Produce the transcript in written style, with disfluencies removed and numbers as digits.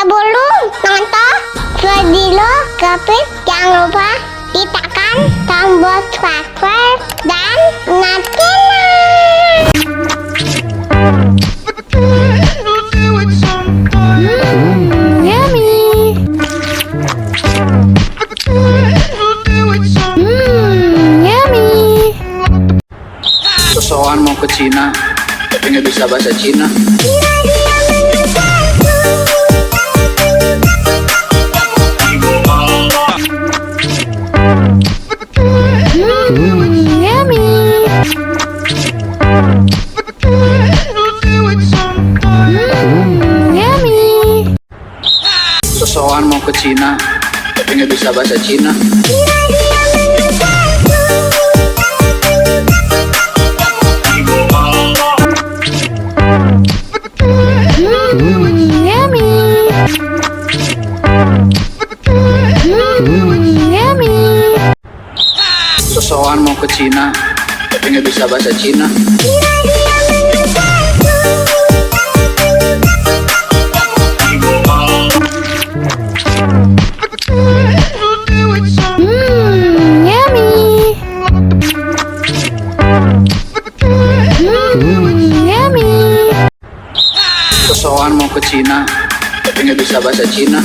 sebelum nonton video Kepit, jangan lupa ditekan tombol subscribe dan nyalakan. Yummy. Yummy. Sosokan mau ke Cina, tapi nggak bisa bahasa Cina. Yummy. Yummy. Sosokan mau ke Cina, tapi nggak bisa bahasa Cina. Yummy. Yummy. Sosokan mau ke Cina, tapi nggak bisa bahasa Cina. Yummy. Yummy. Sosokan mau ke Cina, tapi nggak bisa bahasa Cina.